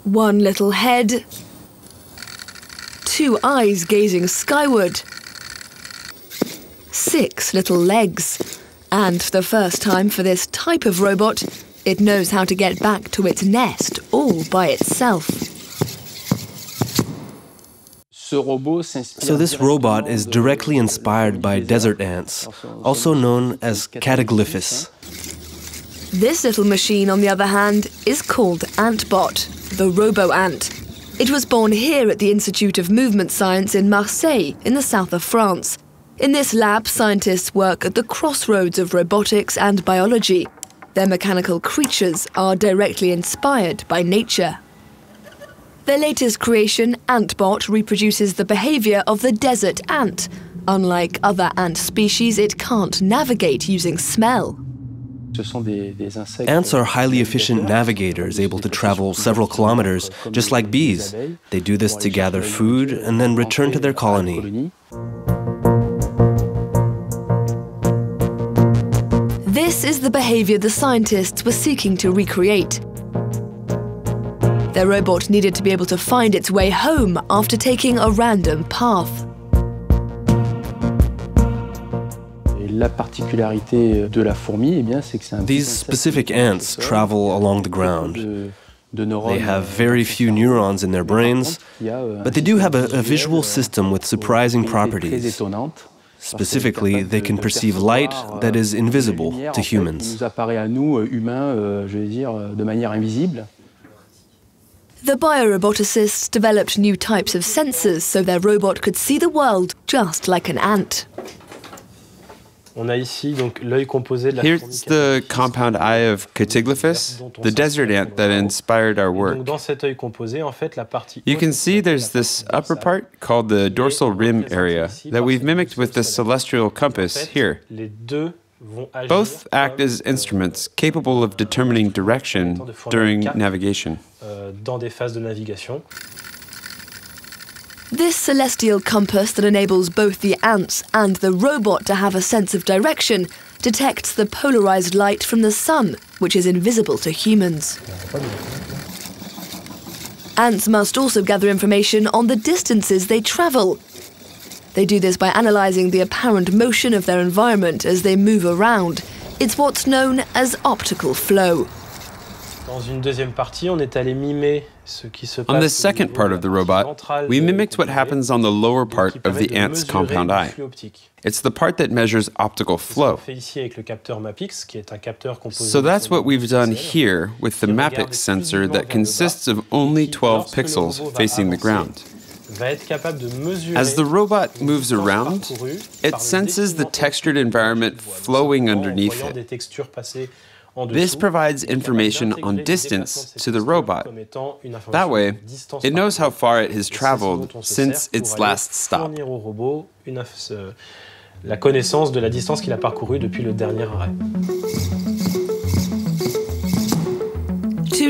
One little head, two eyes gazing skyward, 6 little legs, and for the first time for this type of robot, it knows how to get back to its nest all by itself. So this robot is directly inspired by desert ants, also known as Cataglyphis. This little machine, on the other hand, is called Antbot, the robo-ant. It was born here at the Institute of Movement Science in Marseille, in the south of France. In this lab, scientists work at the crossroads of robotics and biology. Their mechanical creatures are directly inspired by nature. Their latest creation, Antbot, reproduces the behavior of the desert ant. Unlike other ant species, it can't navigate using smell. Ants are highly efficient navigators, able to travel several kilometers, just like bees. They do this to gather food and then return to their colony. This is the behavior the scientists were seeking to recreate. Their robot needed to be able to find its way home after taking a random path. These specific ants travel along the ground. They have very few neurons in their brains, but they do have a visual system with surprising properties. Specifically, they can perceive light that is invisible to humans. The bioroboticists developed new types of sensors so their robot could see the world just like an ant. Here's the compound eye of Cataglyphis, the desert ant that inspired our work. You can see there's this upper part called the dorsal rim area that we've mimicked with the celestial compass here. Both act as instruments capable of determining direction during navigation. This celestial compass that enables both the ants and the robot to have a sense of direction detects the polarized light from the sun, which is invisible to humans. Ants must also gather information on the distances they travel. They do this by analyzing the apparent motion of their environment as they move around. It's what's known as optical flow. On the second part of the robot, we mimicked what happens on the lower part of the ant's compound eye. It's the part that measures optical flow. So that's what we've done here with the MAPIX sensor that consists of only 12 pixels facing the ground. As the robot moves around, it senses the textured environment flowing underneath it. This provides information on distance to the robot. That way, it knows how far it has traveled since its last stop. To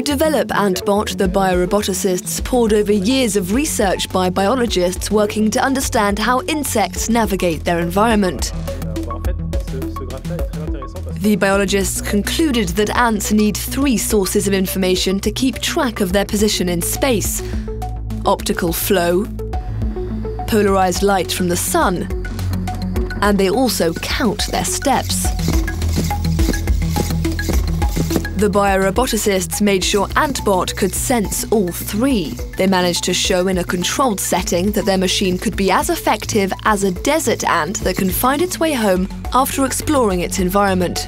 develop Antbot, the bioroboticists poured over years of research by biologists working to understand how insects navigate their environment. The biologists concluded that ants need 3 sources of information to keep track of their position in space: optical flow, polarized light from the sun, and they also count their steps. The bioroboticists made sure Antbot could sense all 3. They managed to show in a controlled setting that their machine could be as effective as a desert ant that can find its way home after exploring its environment.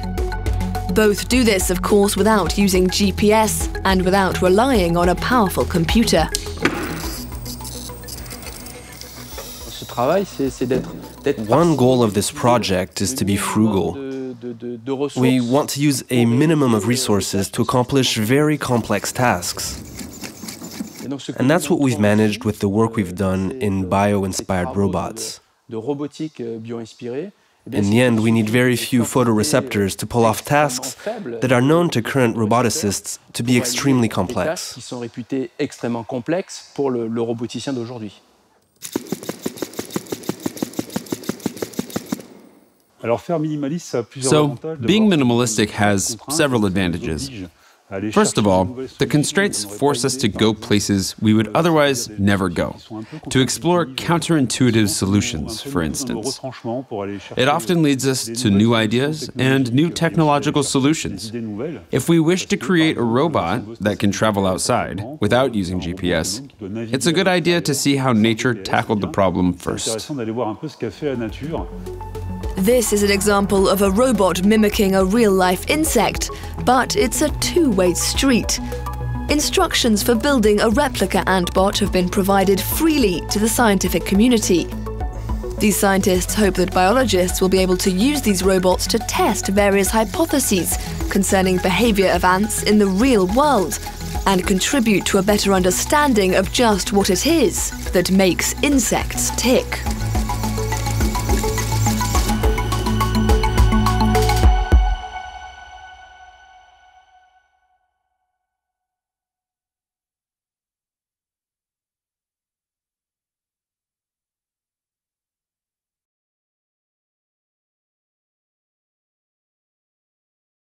Both do this, of course, without using GPS and without relying on a powerful computer. One goal of this project is to be frugal. We want to use a minimum of resources to accomplish very complex tasks. And that's what we've managed with the work we've done in bio-inspired robots. In the end, we need very few photoreceptors to pull off tasks that are known to current roboticists to be extremely complex. So, being minimalistic has several advantages. First of all, the constraints force us to go places we would otherwise never go, to explore counterintuitive solutions, for instance. It often leads us to new ideas and new technological solutions. If we wish to create a robot that can travel outside without using GPS, it's a good idea to see how nature tackled the problem first. This is an example of a robot mimicking a real-life insect, but it's a two-way street. Instructions for building a replica Antbot have been provided freely to the scientific community. These scientists hope that biologists will be able to use these robots to test various hypotheses concerning behavior of ants in the real world and contribute to a better understanding of just what it is that makes insects tick.